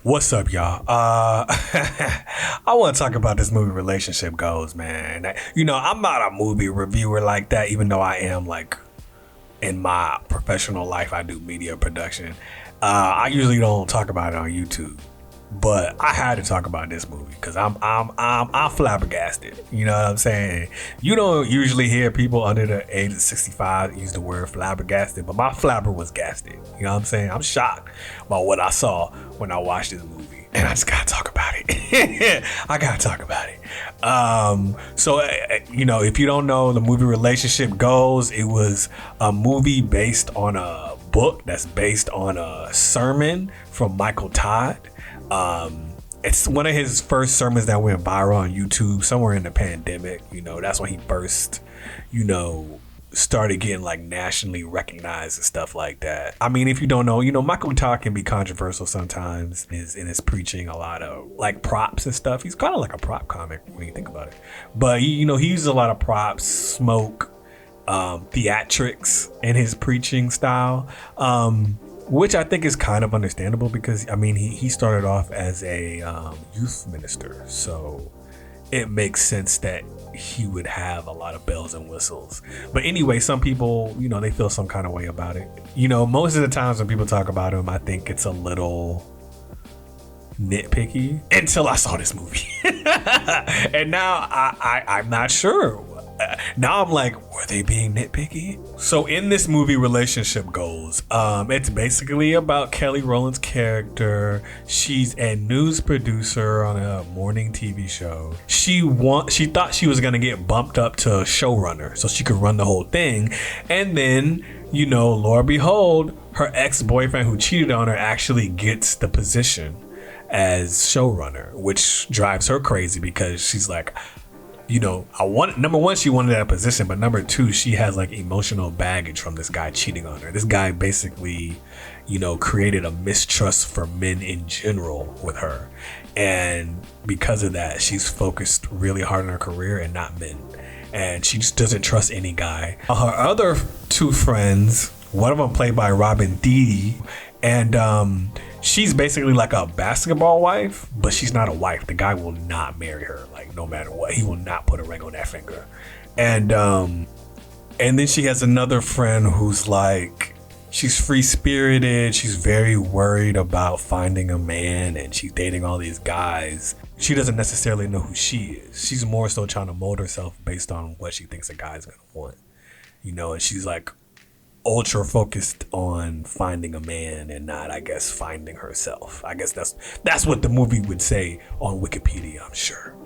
What's up, y'all? I want to talk about this movie Relationship Goals, man. I'm not a movie reviewer like that, even though I am like in my professional life, I do media production. I usually don't talk about it on YouTube, but I had to talk about this movie because I'm flabbergasted. You know what I'm saying? You don't usually hear people under the age of 65 use the word flabbergasted, but my flabber was gasted. You know what I'm saying? I'm shocked by what I saw when I watched this movie, and I just gotta talk about it. I gotta talk about it. If you don't know, the movie Relationship Goals, it was a movie based on a book that's based on a sermon from Michael Todd. It's one of his first sermons that went viral on YouTube somewhere in the pandemic. That's when he first, started getting like nationally recognized and stuff like that. I mean, if you don't know, Michael Todd can be controversial sometimes in his preaching, a lot of like props and stuff. He's kind of like a prop comic when you think about it. But he uses a lot of props, smoke, theatrics in his preaching style. Which I think is kind of understandable because, I mean, he started off as a youth minister. So it makes sense that he would have a lot of bells and whistles. But anyway, some people, they feel some kind of way about it. Most of the times when people talk about him, I think it's a little nitpicky until I saw this movie. And now I'm not sure. Now I'm like, were they being nitpicky? So in this movie Relationship Goals, it's basically about Kelly Rowland's character. She's a news producer on a morning TV show. She thought she was gonna get bumped up to showrunner so she could run the whole thing. And then, lo and behold, her ex-boyfriend who cheated on her actually gets the position as showrunner, which drives her crazy because she's like, number one, she wanted that position, but number two, she has like emotional baggage from this guy cheating on her. This guy basically, created a mistrust for men in general with her. And because of that, she's focused really hard on her career and not men. And she just doesn't trust any guy. Her other two friends, one of them played by Robin Thede, and she's basically like a basketball wife, but she's not a wife. The guy will not marry her, like no matter what. He will not put a ring on that finger. And then she has another friend who's like, she's free spirited. She's very worried about finding a man, and she's dating all these guys. She doesn't necessarily know who she is. She's more so trying to mold herself based on what she thinks a guy's gonna want, and she's like ultra focused on finding a man and not, I guess, finding herself. I guess that's what the movie would say on Wikipedia, I'm sure.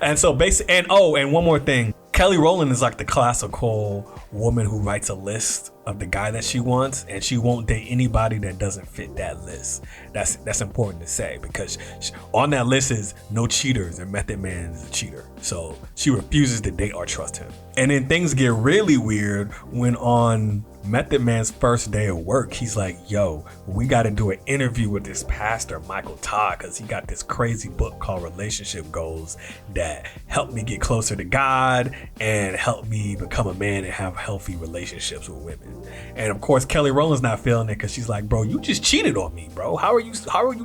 And one more thing. Kelly Rowland is like the classical woman who writes a list of the guy that she wants, and she won't date anybody that doesn't fit that list. That's important to say because on that list is no cheaters, and Method Man is a cheater. So she refuses to date or trust him. And then things get really weird when on Method Man's first day of work, he's like, yo, we got to do an interview with this pastor, Michael Todd, because he got this crazy book called Relationship Goals that helped me get closer to God and help me become a man and have healthy relationships with women. And of course, Kelly Rowland's not feeling it because she's like, bro, you just cheated on me, bro. How are you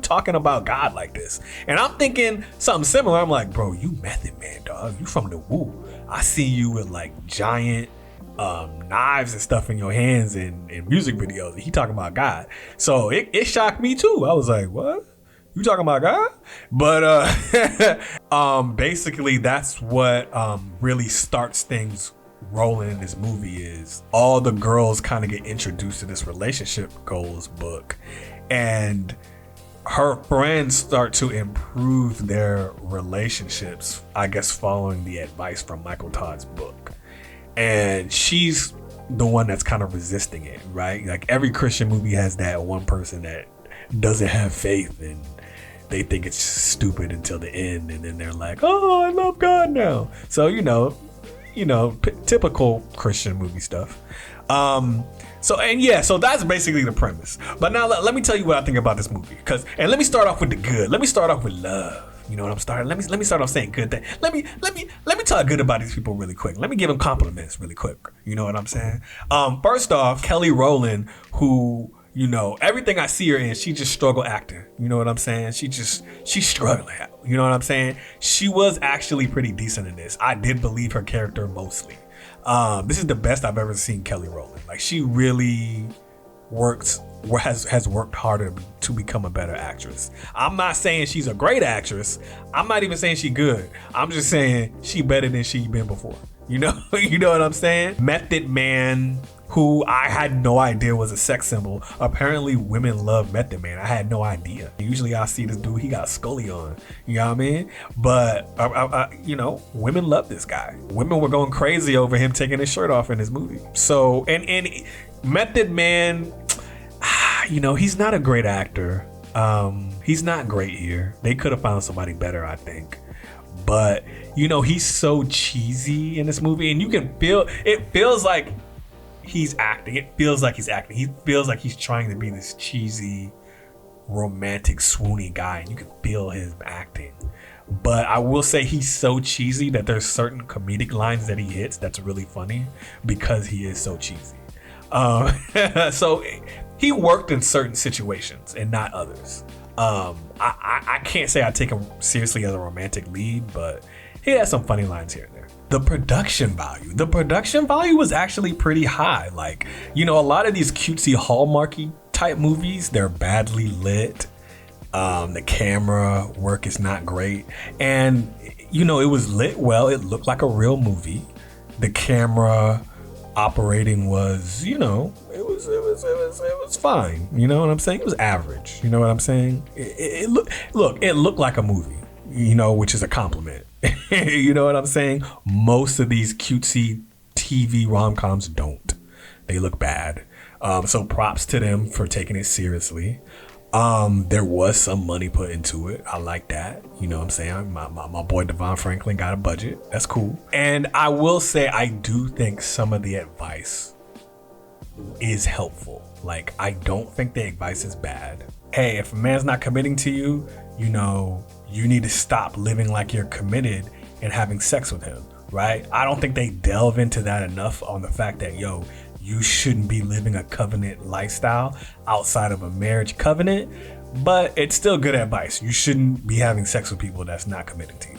talking about God like this? And I'm thinking something similar. I'm like, bro, you Method Man, dog. You from the woo. I see you with like giant knives and stuff in your hands in music videos. He talking about God. So it shocked me too. I was like, what? You talking about God? But basically that's what really starts things rolling in this movie is all the girls kind of get introduced to this Relationship Goals book, and her friends start to improve their relationships, I guess following the advice from Michael Todd's book. And she's the one that's kind of resisting it, right? Like every Christian movie has that one person that doesn't have faith and they think it's stupid until the end, and then they're like, oh, I love God now. So typical Christian movie stuff. So that's basically the premise. But now let me tell you what I think about this movie, and let me start off with the good. Let me start off with love. You know what I'm starting? Let me start off saying good things. Let me talk good about these people really quick. Let me give them compliments really quick. You know what I'm saying? First off, Kelly Rowland, who You know, everything I see her in, she just struggle acting. You know what I'm saying? She's struggling. You know what I'm saying? She was actually pretty decent in this. I did believe her character mostly. This is the best I've ever seen Kelly Rowland. Like, she really has worked harder to become a better actress. I'm not saying she's a great actress. I'm not even saying she good. I'm just saying she better than she been before. You know, you know what I'm saying? Method Man, who I had no idea was a sex symbol. Apparently women love Method Man. I had no idea. Usually I see this dude, he got Scully on. You know what I mean? But, you know, women love this guy. Women were going crazy over him taking his shirt off in his movie. So, and Method Man, you know, he's not a great actor. He's not great here. They could have found somebody better, I think. But, you know, he's so cheesy in this movie, and you can feel, it feels like he's acting. It feels like he's acting. He feels like he's trying to be this cheesy, romantic, swoony guy, and you can feel his acting. But I will say he's so cheesy that there's certain comedic lines that he hits that's really funny because he is so cheesy. So he worked in certain situations and not others. I can't say I take him seriously as a romantic lead, but he has some funny lines here and there. The production value was actually pretty high. Like, you know, a lot of these cutesy Hallmarky type movies, they're badly lit. The camera work is not great. And, you know, it was lit well. It looked like a real movie. The camera operating was, you know, it was fine. You know what I'm saying? It was average. You know what I'm saying? It looked like a movie, you know, which is a compliment. You know what I'm saying? Most of these cutesy TV rom-coms don't. They look bad. So props to them for taking it seriously. There was some money put into it. I like that. You know what I'm saying? My boy Devon Franklin got a budget. That's cool. And I will say, I do think some of the advice is helpful. Like, I don't think the advice is bad. Hey, if a man's not committing to you, you know, you need to stop living like you're committed and having sex with him, right? I don't think they delve into that enough on the fact that, yo, you shouldn't be living a covenant lifestyle outside of a marriage covenant, but it's still good advice. You shouldn't be having sex with people that's not committed to you.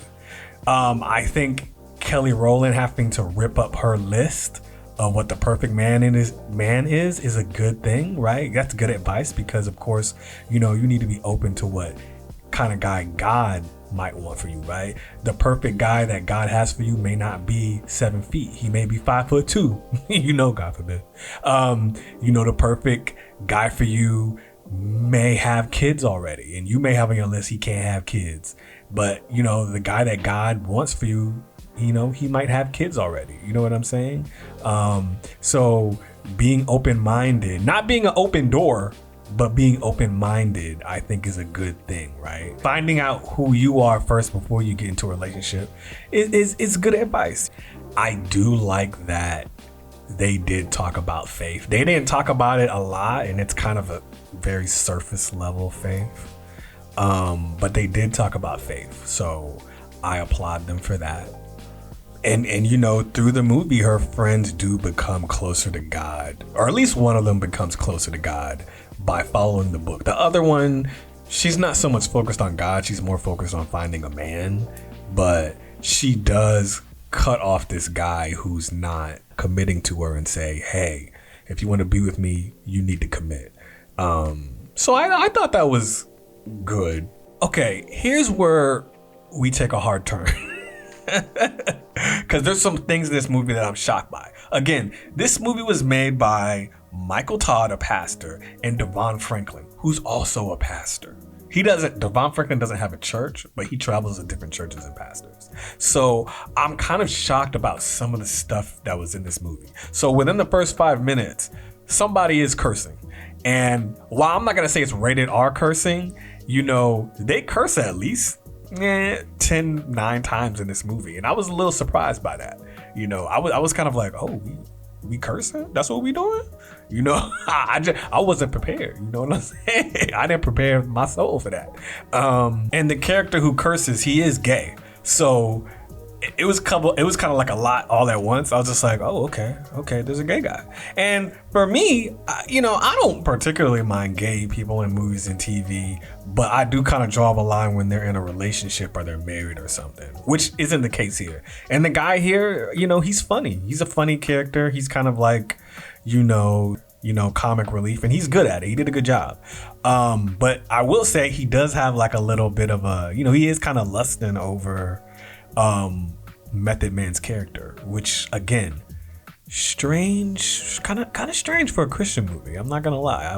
I think Kelly Rowland having to rip up her list of what the perfect man is a good thing, right? That's good advice because, of course, you know, you need to be open to what kind of guy God might want for you, right? The perfect guy that God has for you may not be 7 feet. He may be 5'2". You know, God forbid. You know, the perfect guy for you may have kids already, and you may have on your list he can't have kids. But, you know, the guy that God wants for you, you know, he might have kids already. You know what I'm saying? So being open-minded, not being an open door, but being open-minded, I think, is a good thing, right? Finding out who you are first before you get into a relationship is good advice. I do like that they did talk about faith. They didn't talk about it a lot, and it's kind of a very surface level faith. But they did talk about faith, so I applaud them for that. And you know, through the movie, her friends do become closer to God, or at least one of them becomes closer to God by following the book. The other one, she's not so much focused on God, she's more focused on finding a man, but she does cut off this guy who's not committing to her and say, hey, if you want to be with me, you need to commit. So I thought that was good. Okay, here's where we take a hard turn. Because there's some things in this movie that I'm shocked by. Again, this movie was made by Micheal Todd, a pastor, and Devon Franklin, who's also a pastor. Devon Franklin doesn't have a church, but he travels to different churches and pastors. So I'm kind of shocked about some of the stuff that was in this movie. So within the first 5 minutes, somebody is cursing. And while I'm not going to say it's rated R cursing, you know, they curse at least 9 times in this movie. And I was a little surprised by that. You know, I was kind of like, oh, we cursing? That's what we doing? You know, I wasn't prepared. You know what I'm saying? I didn't prepare my soul for that. And the character who curses, he is gay. So it was kind of like a lot all at once. I was just like, oh, okay, there's a gay guy. And for me, I don't particularly mind gay people in movies and TV, but I do kind of draw the line when they're in a relationship or they're married or something, which isn't the case here. And the guy here, he's funny. He's a funny character. He's kind of like, comic relief, and he's good at it. He did a good job. But I will say he does have like a little bit of a, he is kind of lusting over Method Man's character, which again, strange, kind of strange for a Christian movie. I'm not gonna lie. I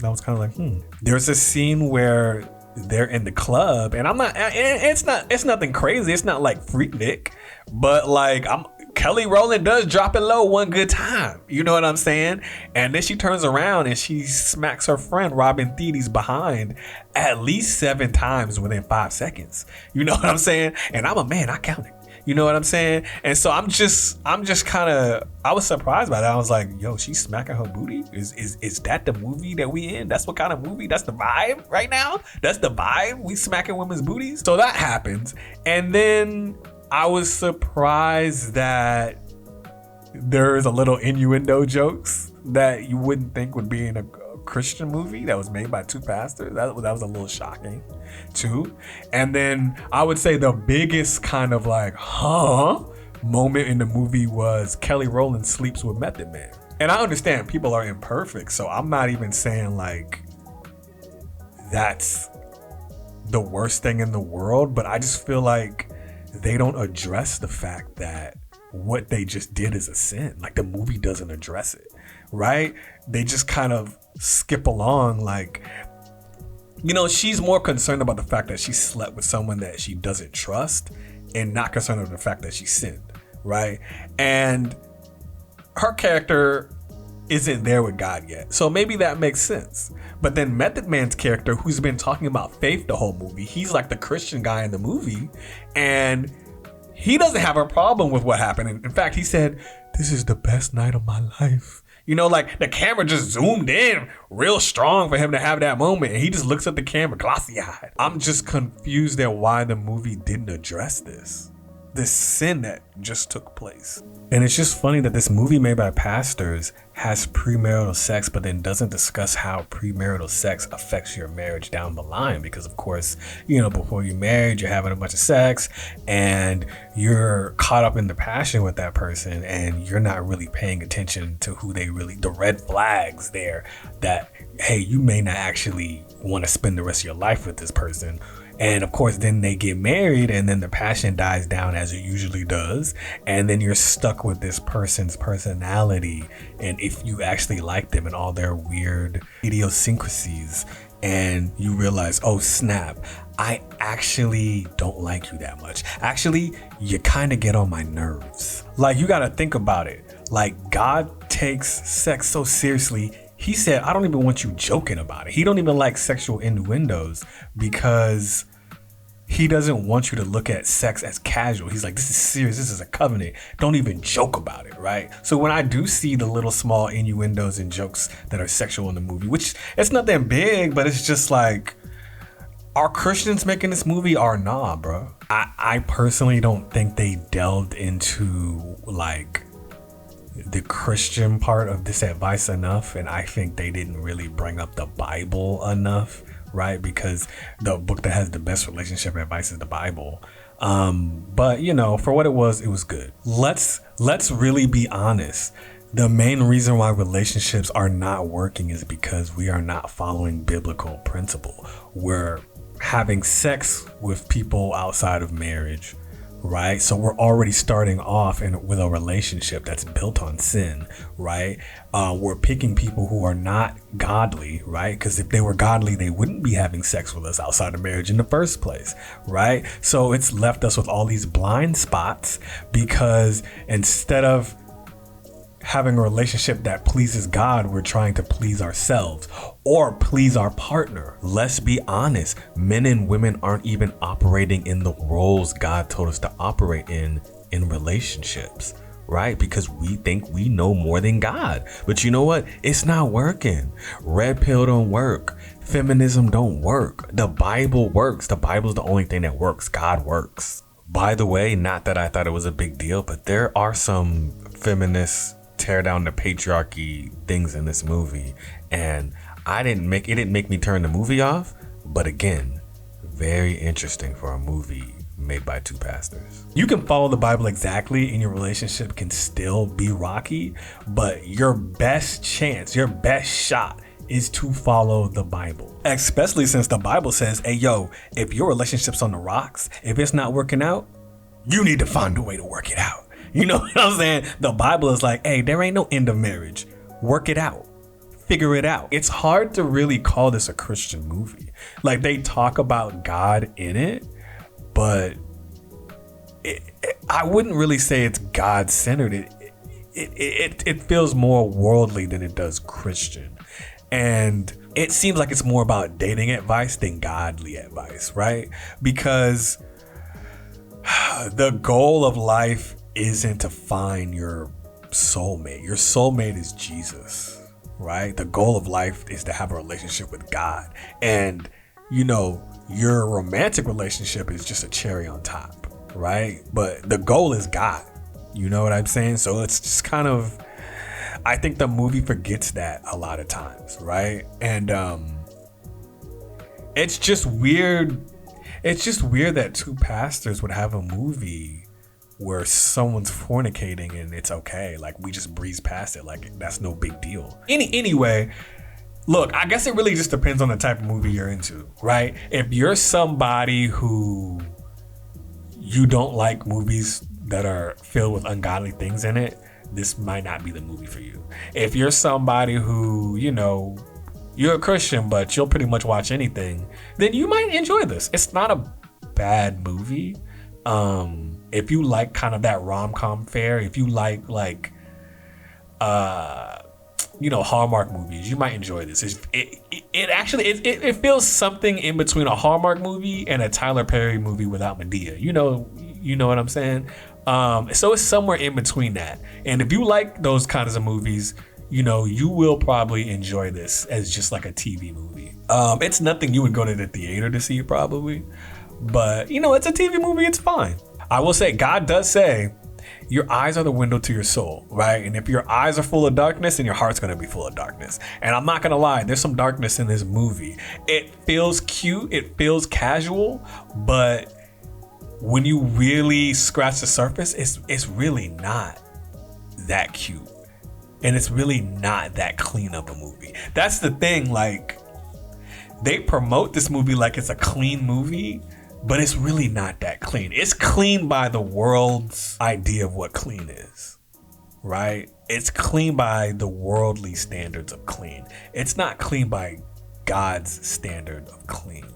was kind of like, There's a scene where they're in the club, and it's nothing crazy. It's not like Freaknik, but like Kelly Rowland does drop it low one good time. You know what I'm saying? And then she turns around and she smacks her friend Robin Thede behind at least 7 times within 5 seconds. You know what I'm saying? And I'm a man, I counted. You know what I'm saying? And so I'm just kind of, I was surprised by that. I was like, yo, she's smacking her booty? Is that the movie that we in? That's what kind of movie? That's the vibe right now? That's the vibe? We smacking women's booties? So that happens. And then I was surprised that there's a little innuendo jokes that you wouldn't think would be in a Christian movie that was made by 2 pastors. That was a little shocking too. And then I would say the biggest kind of like, moment in the movie was Kelly Rowland sleeps with Method Man. And I understand people are imperfect, so I'm not even saying like that's the worst thing in the world, but I just feel like they don't address the fact that what they just did is a sin. Like the movie doesn't address it, right? They just kind of skip along like, she's more concerned about the fact that she slept with someone that she doesn't trust and not concerned with the fact that she sinned, right? And her character isn't there with God yet. So maybe that makes sense. But then Method Man's character, who's been talking about faith the whole movie, he's like the Christian guy in the movie, and he doesn't have a problem with what happened. In fact, he said, this is the best night of my life. Like the camera just zoomed in real strong for him to have that moment, and he just looks at the camera glossy-eyed. I'm just confused at why the movie didn't address this sin that just took place. And it's just funny that this movie made by pastors has premarital sex, but then doesn't discuss how premarital sex affects your marriage down the line. Because of course, before you're married, you're having a bunch of sex and you're caught up in the passion with that person, and you're not really paying attention to the red flags there that, hey, you may not actually want to spend the rest of your life with this person. And of course, then they get married, and then the passion dies down as it usually does. And then you're stuck with this person's personality, and if you actually like them and all their weird idiosyncrasies, and you realize, oh snap, I actually don't like you that much. Actually, you kind of get on my nerves. Like, you got to think about it. Like, God takes sex so seriously. He said, I don't even want you joking about it. He don't even like sexual innuendos because he doesn't want you to look at sex as casual. He's like, this is serious. This is a covenant. Don't even joke about it, right? So when I do see the little small innuendos and jokes that are sexual in the movie, which it's nothing big, but it's just like, are Christians making this movie or nah, bro? I personally don't think they delved into like the Christian part of this advice enough, and I think they didn't really bring up the Bible enough, right? Because the book that has the best relationship advice is the Bible. But for what it was good. Let's really be honest. The main reason why relationships are not working is because we are not following biblical principle. We're having sex with people outside of marriage, right? So we're already starting off with a relationship that's built on sin, right? We're picking people who are not godly, right? Because if they were godly, they wouldn't be having sex with us outside of marriage in the first place, right? So it's left us with all these blind spots because instead of having a relationship that pleases God, we're trying to please ourselves or please our partner. Let's be honest, men and women aren't even operating in the roles God told us to operate in relationships, right? Because we think we know more than God. But you know what? It's not working. Red pill don't work. Feminism don't work. The Bible works. The Bible's the only thing that works. God works. By the way, not that I thought it was a big deal, but there are some feminist tear down the patriarchy things in this movie, and it didn't make me turn the movie off. But again, very interesting for a movie made by two pastors. You can follow the Bible exactly and your relationship can still be rocky, but your best chance, your best shot is to follow the Bible. Especially since the Bible says, hey, yo, if your relationship's on the rocks, if it's not working out, you need to find a way to work it out. You know what I'm saying? The Bible is like, hey, there ain't no end of marriage. Work it out. Figure it out. It's hard to really call this a Christian movie. Like, they talk about God in it, but I wouldn't really say it's God-centered. It feels more worldly than it does Christian. And it seems like it's more about dating advice than godly advice, right? Because the goal of life isn't to find your soulmate. Your soulmate is Jesus, right? The goal of life is to have a relationship with God. And, you know, your romantic relationship is just a cherry on top, right? But the goal is God. You know what I'm saying? So it's just kind of, I think the movie forgets that a lot of times, right? And it's just weird. It's just weird that two pastors would have a movie where someone's fornicating and it's okay. Like, we just breeze past it. Like, that's no big deal. Anyway, look, I guess it really just depends on the type of movie you're into, right? If you're somebody who you don't like movies that are filled with ungodly things in it, this might not be the movie for you. If you're somebody who, you know, you're a Christian, but you'll pretty much watch anything, then you might enjoy this. It's not a bad movie. If you like kind of that rom-com fare, if you like you know, Hallmark movies, you might enjoy this. It feels something in between a Hallmark movie and a Tyler Perry movie without Madea. You know what I'm saying? So it's somewhere in between that. And if you like those kinds of movies, you know, you will probably enjoy this as just like a TV movie. It's nothing you would go to the theater to see probably, but you know, it's a TV movie. It's fine. I will say, God does say, your eyes are the window to your soul, right? And if your eyes are full of darkness, then your heart's going to be full of darkness. And I'm not going to lie, there's some darkness in this movie. It feels cute. It feels casual. But when you really scratch the surface, it's really not that cute. And it's really not that clean of a movie. That's the thing. Like, they promote this movie like it's a clean movie, but it's really not that clean. It's clean by the world's idea of what clean is, right? It's clean by the worldly standards of clean. It's not clean by God's standard of clean.